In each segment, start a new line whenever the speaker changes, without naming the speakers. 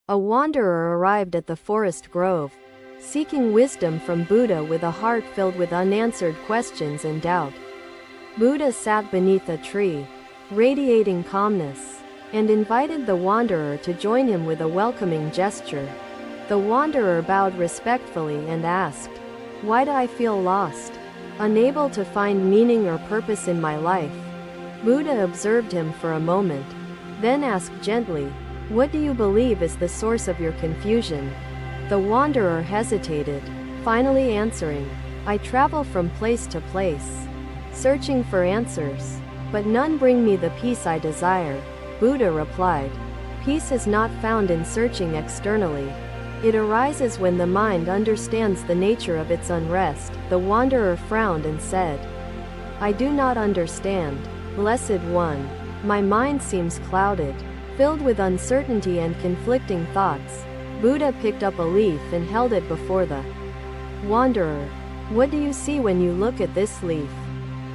A wanderer arrived at the forest grove, seeking wisdom from Buddha with a heart filled with unanswered questions and doubt. Buddha sat beneath a tree, radiating calmness, and invited the wanderer to join him with a welcoming gesture. The wanderer bowed respectfully and asked, "Why do I feel lost? Unable to find meaning or purpose in my life?" Buddha observed him for a moment, then asked gently, "What do you believe is the source of your confusion?" The wanderer hesitated, finally answering, "I travel from place to place, searching for answers, but none bring me the peace I desire." Buddha replied, "Peace is not found in searching externally. It arises when the mind understands the nature of its unrest." The wanderer frowned and said, "I do not understand, Blessed One. My mind seems clouded, filled with uncertainty and conflicting thoughts." Buddha picked up a leaf and held it before the wanderer. "What do you see when you look at this leaf?"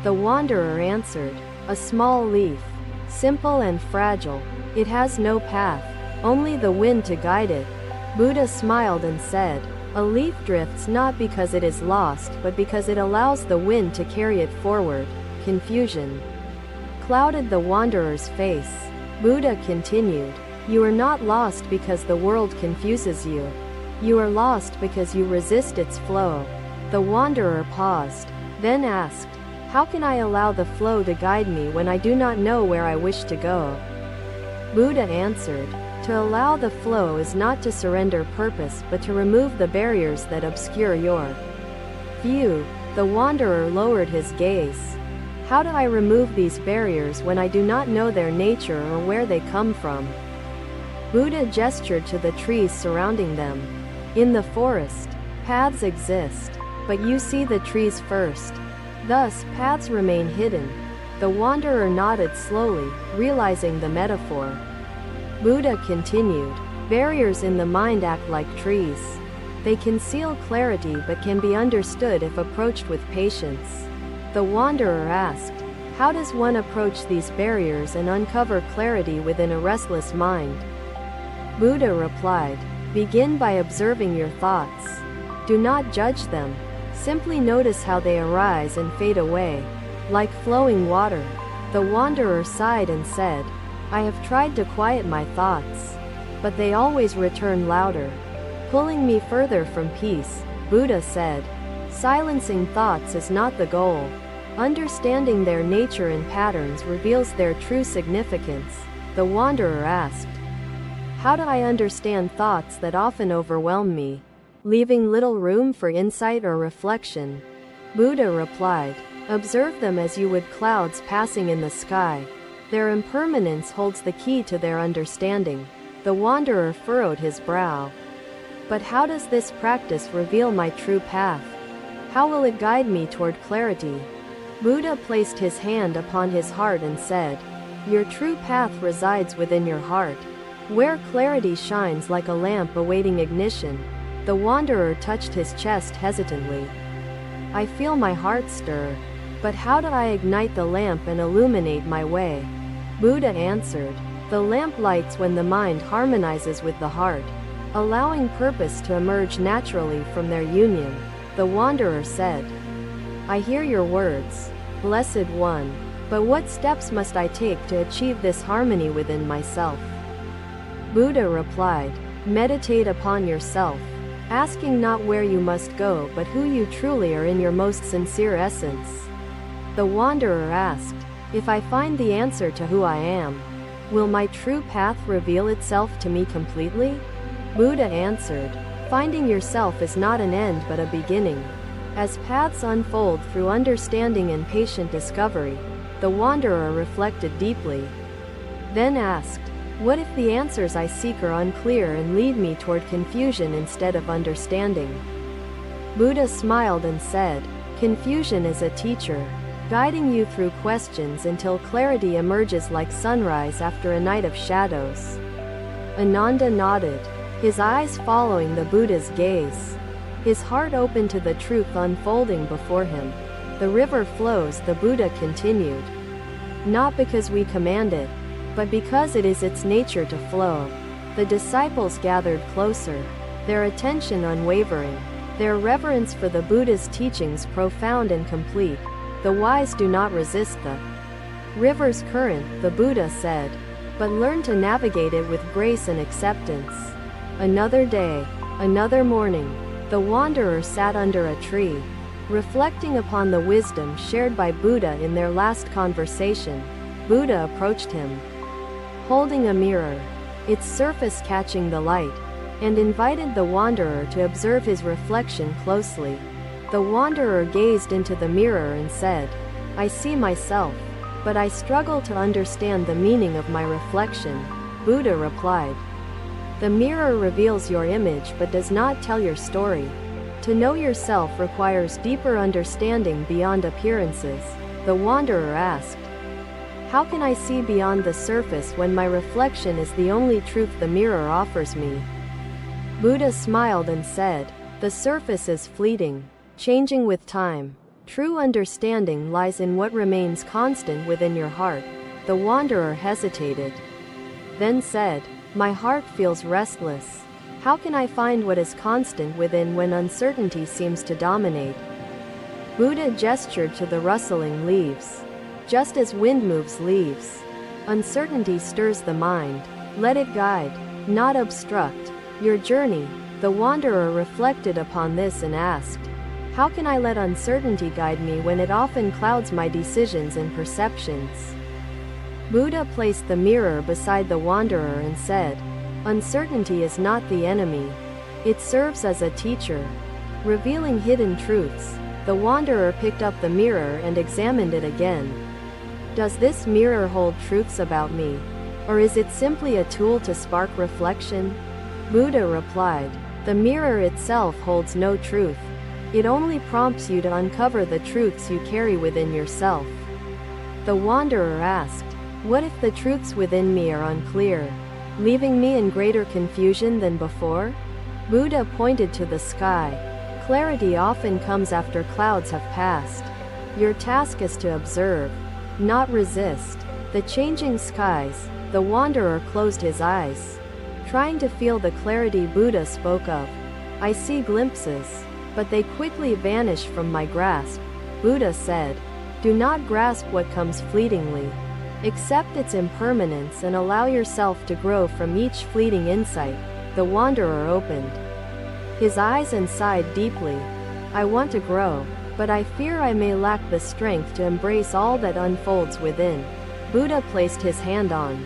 The wanderer answered, "A small leaf, simple and fragile. It has no path, only the wind to guide it." Buddha smiled and said, "A leaf drifts not because it is lost but because it allows the wind to carry it forward." Confusion clouded the wanderer's face. Buddha continued, "You are not lost because the world confuses you. You are lost because you resist its flow." The wanderer paused, then asked, "How can I allow the flow to guide me when I do not know where I wish to go?" Buddha answered, "To allow the flow is not to surrender purpose but to remove the barriers that obscure your view." The wanderer lowered his gaze. "How do I remove these barriers when I do not know their nature or where they come from?" Buddha gestured to the trees surrounding them. "In the forest, paths exist, but you see the trees first. Thus, paths remain hidden." The wanderer nodded slowly, realizing the metaphor. Buddha continued, "Barriers in the mind act like trees. They conceal clarity but can be understood if approached with patience." The wanderer asked, "How does one approach these barriers and uncover clarity within a restless mind?" Buddha replied, "Begin by observing your thoughts. Do not judge them. Simply notice how they arise and fade away, like flowing water." The wanderer sighed and said, "I have tried to quiet my thoughts, but they always return louder, pulling me further from peace." Buddha said, "Silencing thoughts is not the goal. Understanding their nature and patterns reveals their true significance." The wanderer asked, "How do I understand thoughts that often overwhelm me, leaving little room for insight or reflection?" Buddha replied, "Observe them as you would clouds passing in the sky. Their impermanence holds the key to their understanding." The wanderer furrowed his brow. "But how does this practice reveal my true path? How will it guide me toward clarity?" Buddha placed his hand upon his heart and said, "Your true path resides within your heart, where clarity shines like a lamp awaiting ignition." The wanderer touched his chest hesitantly. "I feel my heart stir, but how do I ignite the lamp and illuminate my way?" Buddha answered, "The lamp lights when the mind harmonizes with the heart, allowing purpose to emerge naturally from their union." The wanderer said, "I hear your words, Blessed One, but what steps must I take to achieve this harmony within myself?" Buddha replied, "Meditate upon yourself, asking not where you must go but who you truly are in your most sincere essence." The wanderer asked, "If I find the answer to who I am, will my true path reveal itself to me completely?" Buddha answered, "Finding yourself is not an end but a beginning." As paths unfold through understanding and patient discovery, the wanderer reflected deeply, then asked, "What if the answers I seek are unclear and lead me toward confusion instead of understanding?" Buddha smiled and said, "Confusion is a teacher, guiding you through questions until clarity emerges like sunrise after a night of shadows." Ananda nodded, his eyes following the Buddha's gaze. His heart open to the truth unfolding before him. "The river flows," the Buddha continued, "not because we command it, but because it is its nature to flow. The disciples gathered closer, their attention unwavering, their reverence for the Buddha's teachings profound and complete. The wise do not resist the river's current, the Buddha said, but learn to navigate it with grace and acceptance. Another day, another morning, the wanderer sat under a tree, reflecting upon the wisdom shared by Buddha in their last conversation. Buddha approached him, holding a mirror, its surface catching the light, and invited the wanderer to observe his reflection closely. The wanderer gazed into the mirror and said, "I see myself, but I struggle to understand the meaning of my reflection." Buddha replied, "The mirror reveals your image but does not tell your story. To know yourself requires deeper understanding beyond appearances." The wanderer asked, "How can I see beyond the surface when my reflection is the only truth the mirror offers me?" Buddha smiled and said, "The surface is fleeting, changing with time. True understanding lies in what remains constant within your heart." The wanderer hesitated, then said, "My heart feels restless. How can I find what is constant within when uncertainty seems to dominate?" Buddha gestured to the rustling leaves. Just as wind moves leaves, uncertainty stirs the mind. Let it guide, not obstruct, your journey. The wanderer reflected upon this and asked, "How can I let uncertainty guide me when it often clouds my decisions and perceptions?" Buddha placed the mirror beside the wanderer and said, "Uncertainty is not the enemy. It serves as a teacher, revealing hidden truths." The wanderer picked up the mirror and examined it again. "Does this mirror hold truths about me? Or is it simply a tool to spark reflection?" Buddha replied, "The mirror itself holds no truth. It only prompts you to uncover the truths you carry within yourself." The wanderer asked, "What if the truths within me are unclear, leaving me in greater confusion than before?" Buddha pointed to the sky. "Clarity often comes after clouds have passed. Your task is to observe, not resist, the changing skies." The wanderer closed his eyes, trying to feel the clarity Buddha spoke of. "I see glimpses, but they quickly vanish from my grasp." Buddha said, "Do not grasp what comes fleetingly. Accept its impermanence and allow yourself to grow from each fleeting insight." The wanderer opened his eyes and sighed deeply. "I want to grow, but I fear I may lack the strength to embrace all that unfolds within." Buddha placed his hand on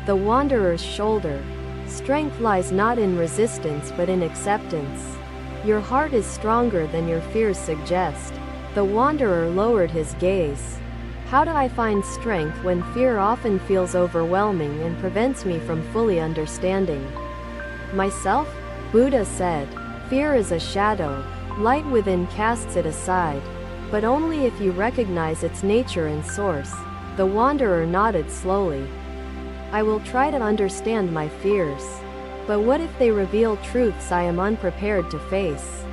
the wanderer's shoulder. "Strength lies not in resistance but in acceptance. Your heart is stronger than your fears suggest." The wanderer lowered his gaze. "How do I find strength when fear often feels overwhelming and prevents me from fully understanding myself?" Buddha said, "Fear is a shadow. Light within casts it aside, but only if you recognize its nature and source." The wanderer nodded slowly. "I will try to understand my fears. But what if they reveal truths I am unprepared to face?"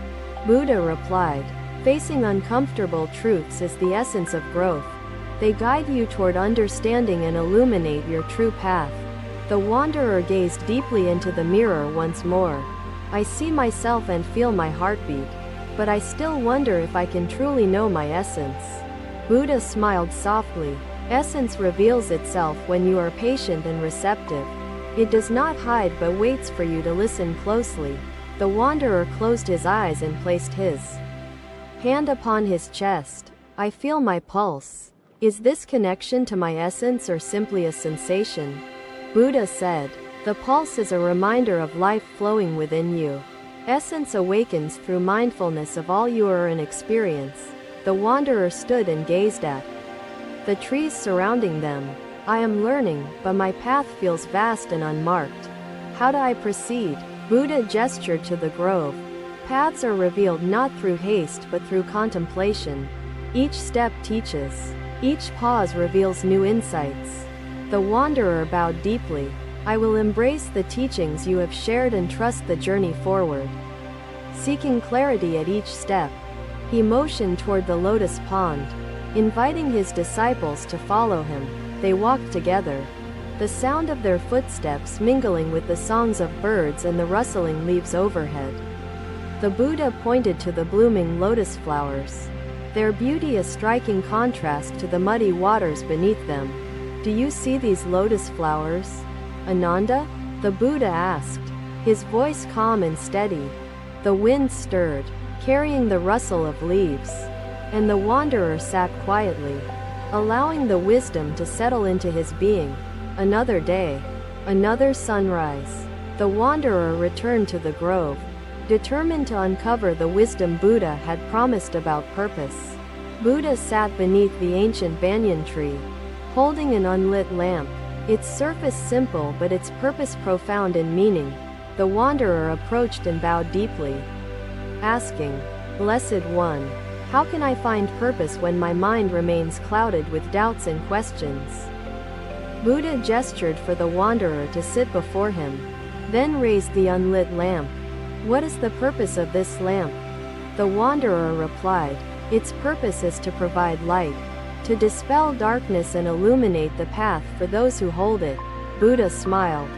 Buddha replied, "Facing uncomfortable truths is the essence of growth. They guide you toward understanding and illuminate your true path." The wanderer gazed deeply into the mirror once more. "I see myself and feel my heartbeat, but I still wonder if I can truly know my essence." Buddha smiled softly. "Essence reveals itself when you are patient and receptive. It does not hide but waits for you to listen closely." The wanderer closed his eyes and placed his hand upon his chest. "I feel my pulse. Is this connection to my essence or simply a sensation?" Buddha said, "The pulse is a reminder of life flowing within you. Essence awakens through mindfulness of all you are and experience." The wanderer stood and gazed at the trees surrounding them. "I am learning, but my path feels vast and unmarked. How do I proceed?" Buddha gestured to the grove. "Paths are revealed not through haste but through contemplation. Each step teaches. Each pause reveals new insights." The wanderer bowed deeply. "I will embrace the teachings you have shared and trust the journey forward." Seeking clarity at each step, he motioned toward the lotus pond, inviting his disciples to follow him. They walked together, the sound of their footsteps mingling with the songs of birds and the rustling leaves overhead. The Buddha pointed to the blooming lotus flowers, their beauty a striking contrast to the muddy waters beneath them. Do you see these lotus flowers, Ananda? The Buddha asked, his voice calm and steady. The wind stirred, carrying the rustle of leaves, and the wanderer sat quietly, allowing the wisdom to settle into his being. Another day, another sunrise. The wanderer returned to the grove, determined to uncover the wisdom Buddha had promised about purpose. Buddha sat beneath the ancient banyan tree, holding an unlit lamp, its surface simple but its purpose profound in meaning. The wanderer approached and bowed deeply, asking, "Blessed One, how can I find purpose when my mind remains clouded with doubts and questions?" Buddha gestured for the wanderer to sit before him, then raised the unlit lamp. "What is the purpose of this lamp?" The wanderer replied, "Its purpose is to provide light, to dispel darkness and illuminate the path for those who hold it." Buddha smiled.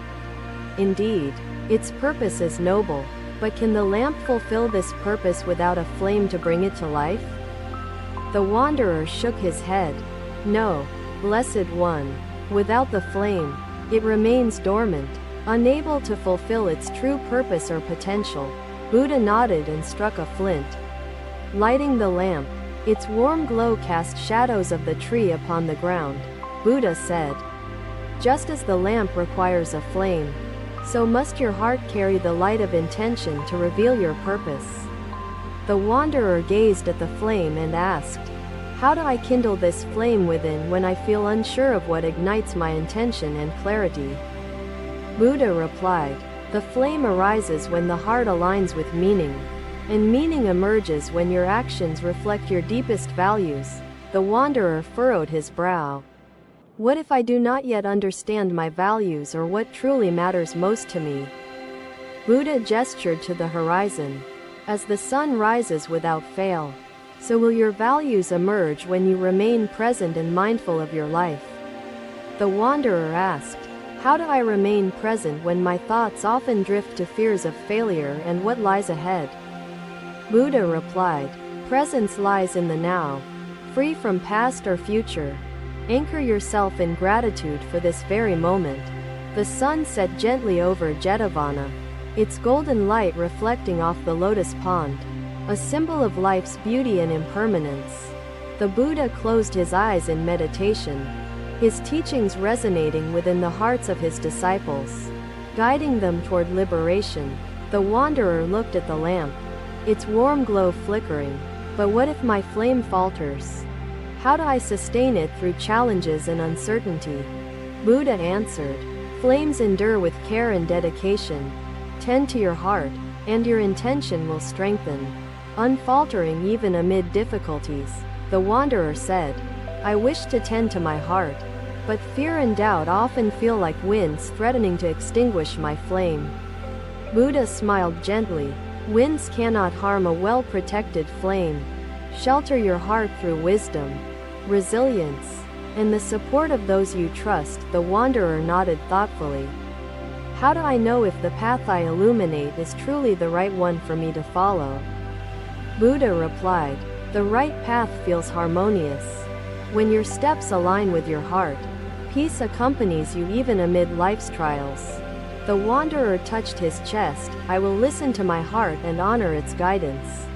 "Indeed, its purpose is noble, but can the lamp fulfill this purpose without a flame to bring it to life?" The wanderer shook his head. "No, Blessed One. Without the flame, it remains dormant, unable to fulfill its true purpose or potential." Buddha nodded and struck a flint, lighting the lamp. Its warm glow cast shadows of the tree upon the ground. Buddha said, "Just as the lamp requires a flame, so must your heart carry the light of intention to reveal your purpose." The wanderer gazed at the flame and asked, "How do I kindle this flame within when I feel unsure of what ignites my intention and clarity?" Buddha replied, "The flame arises when the heart aligns with meaning, and meaning emerges when your actions reflect your deepest values." The wanderer furrowed his brow. "What if I do not yet understand my values or what truly matters most to me?" Buddha gestured to the horizon. "As the sun rises without fail, so will your values emerge when you remain present and mindful of your life." The wanderer asked, "How do I remain present when my thoughts often drift to fears of failure and what lies ahead?" Buddha replied, "Presence lies in the now, free from past or future. Anchor yourself in gratitude for this very moment." The sun set gently over Jetavana, its golden light reflecting off the lotus pond, a symbol of life's beauty and impermanence. The Buddha closed his eyes in meditation, his teachings resonating within the hearts of his disciples, guiding them toward liberation. The wanderer looked at the lamp, its warm glow flickering. "But what if my flame falters? How do I sustain it through challenges and uncertainty?" Buddha answered, "Flames endure with care and dedication. Tend to your heart, and your intention will strengthen, unfaltering even amid difficulties." The wanderer said, "I wish to tend to my heart, but fear and doubt often feel like winds threatening to extinguish my flame." Buddha smiled gently. "Winds cannot harm a well-protected flame. Shelter your heart through wisdom, resilience, and the support of those you trust." The wanderer nodded thoughtfully. "How do I know if the path I illuminate is truly the right one for me to follow?" Buddha replied, "The right path feels harmonious. When your steps align with your heart, peace accompanies you even amid life's trials." The wanderer touched his chest. "I will listen to my heart and honor its guidance."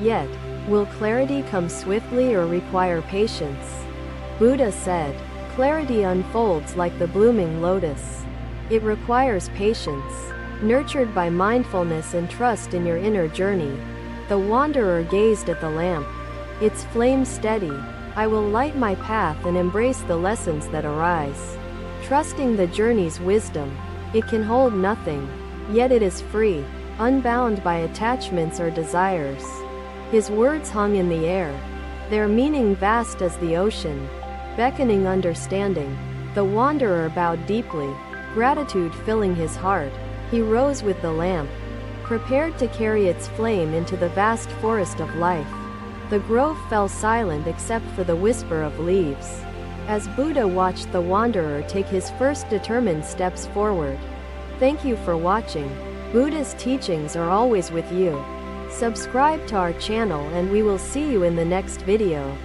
Yet, will clarity come swiftly or require patience? Buddha said, "Clarity unfolds like the blooming lotus. It requires patience, nurtured by mindfulness and trust in your inner journey." The wanderer gazed at the lamp, its flame steady. "I will light my path and embrace the lessons that arise, trusting the journey's wisdom. It can hold nothing, yet it is free, unbound by attachments or desires." His words hung in the air, their meaning vast as the ocean, beckoning understanding. The wanderer bowed deeply, gratitude filling his heart. He rose with the lamp, prepared to carry its flame into the vast forest of life. The grove fell silent except for the whisper of leaves, as Buddha watched the wanderer take his first determined steps forward. Thank you for watching. Buddha's teachings are always with you. Subscribe to our channel and we will see you in the next video.